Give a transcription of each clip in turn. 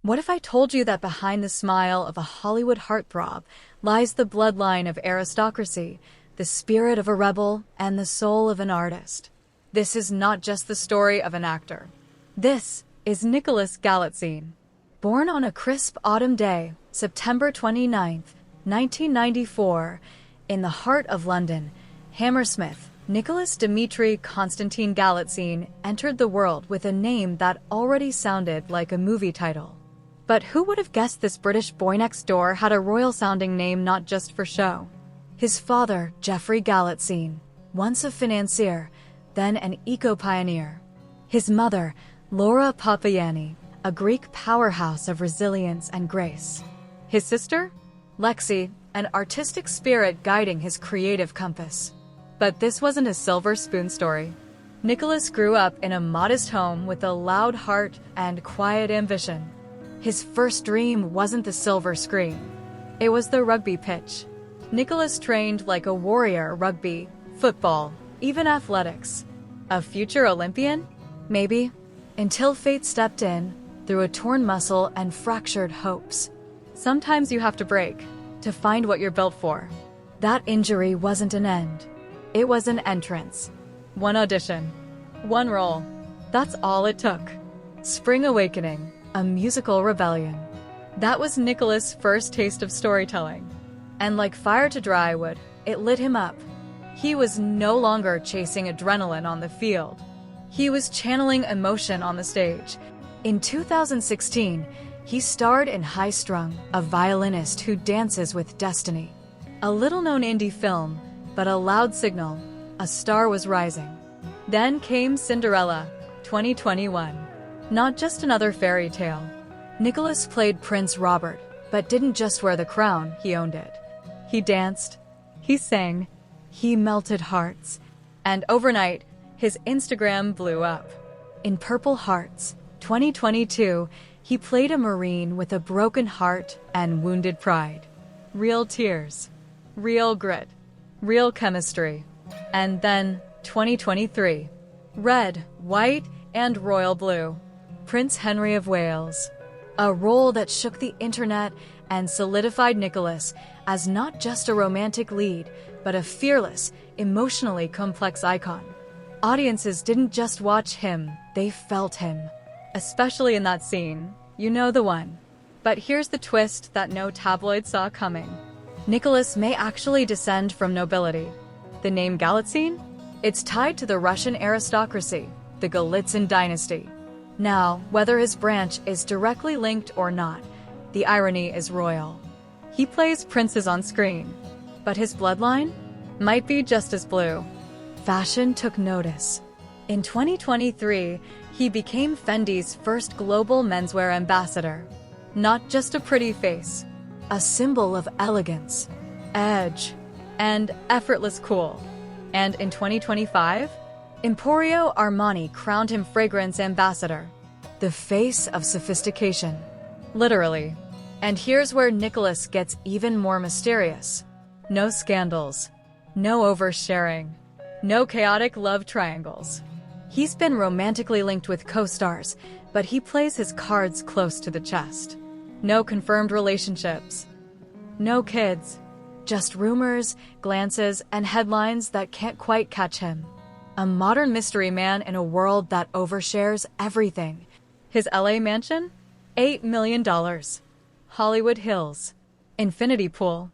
What if I told you that behind the smile of a Hollywood heartthrob lies the bloodline of aristocracy, the spirit of a rebel, and the soul of an artist? This is not just the story of an actor. This is Nicholas Galitzine. Born on a crisp autumn day, September 29th, 1994, in the heart of London, Hammersmith, Nicholas Dmitry Konstantin Galitzine entered the world with a name that already sounded like a movie title. But who would have guessed this British boy next door had a royal-sounding name not just for show? His father, Geoffrey Galitzine, once a financier, then an eco-pioneer. His mother, Laura Papagianni, a Greek powerhouse of resilience and grace. His sister, Lexi, an artistic spirit guiding his creative compass. But this wasn't a silver spoon story. Nicholas grew up in a modest home with a loud heart and quiet ambition. His first dream wasn't the silver screen. It was the rugby pitch. Nicholas trained like a warrior: rugby, football, even athletics. A future Olympian? Maybe. Until fate stepped in, through a torn muscle and fractured hopes. Sometimes you have to break to find what you're built for. That injury wasn't an end. It was an entrance. One audition. One role. That's all it took. Spring Awakening, a musical rebellion. That was Nicholas' first taste of storytelling. And like fire to dry wood, it lit him up. He was no longer chasing adrenaline on the field. He was channeling emotion on the stage. In 2016, he starred in High Strung, a violinist who dances with destiny. A little-known indie film, but a loud signal: a star was rising. Then came Cinderella, 2021. Not just another fairy tale. Nicholas played Prince Robert, but didn't just wear the crown, he owned it. He danced, he sang, he melted hearts. And overnight, his Instagram blew up. In Purple Hearts, 2022, he played a Marine with a broken heart and wounded pride. Real tears, real grit, real chemistry. And then, 2023, Red, White, and Royal Blue, Prince Henry of Wales. A role that shook the internet and solidified Nicholas as not just a romantic lead, but a fearless, emotionally complex icon. Audiences didn't just watch him, they felt him. Especially in that scene, you know the one. But here's the twist that no tabloid saw coming. Nicholas may actually descend from nobility. The name Galitzine? It's tied to the Russian aristocracy, the Galitzine dynasty. Now, whether his branch is directly linked or not, the irony is royal. He plays princes on screen, but his bloodline might be just as blue. Fashion took notice. In 2023, he became Fendi's first global menswear ambassador. Not just a pretty face, a symbol of elegance, edge, and effortless cool. And in 2025, Emporio Armani crowned him fragrance ambassador, the face of sophistication. Literally. And here's where Nicholas gets even more mysterious. No scandals, no oversharing, no chaotic love triangles. He's been romantically linked with co-stars, but he plays his cards close to the chest. No confirmed relationships, no kids, just rumors, glances, and headlines that can't quite catch him. A modern mystery man in a world that overshares everything. His LA mansion? $8 million. Hollywood Hills. Infinity pool.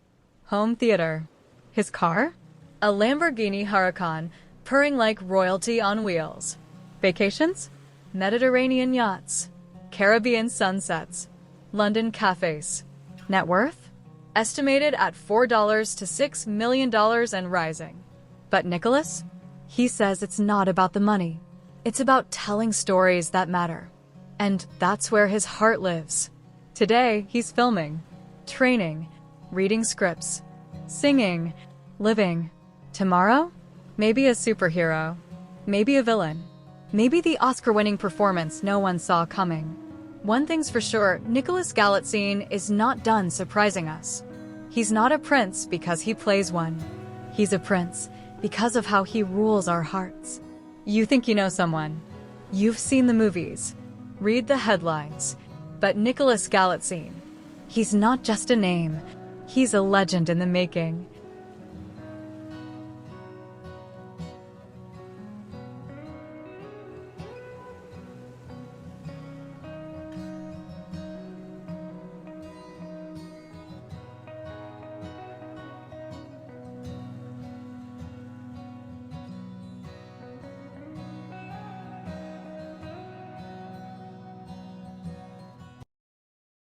Home theater. His car? A Lamborghini Huracan, purring like royalty on wheels. Vacations? Mediterranean yachts. Caribbean sunsets. London cafes. Net worth? Estimated at $4 to $6 million and rising. But Nicholas? He says it's not about the money. It's about telling stories that matter. And that's where his heart lives. Today, he's filming, training, reading scripts, singing, living. Tomorrow? Maybe a superhero. Maybe a villain. Maybe the Oscar-winning performance no one saw coming. One thing's for sure, Nicholas Galitzine is not done surprising us. He's not a prince because he plays one. He's a prince because of how he rules our hearts. You think you know someone. You've seen the movies. Read the headlines. But Nicholas Galitzine, he's not just a name, he's a legend in the making.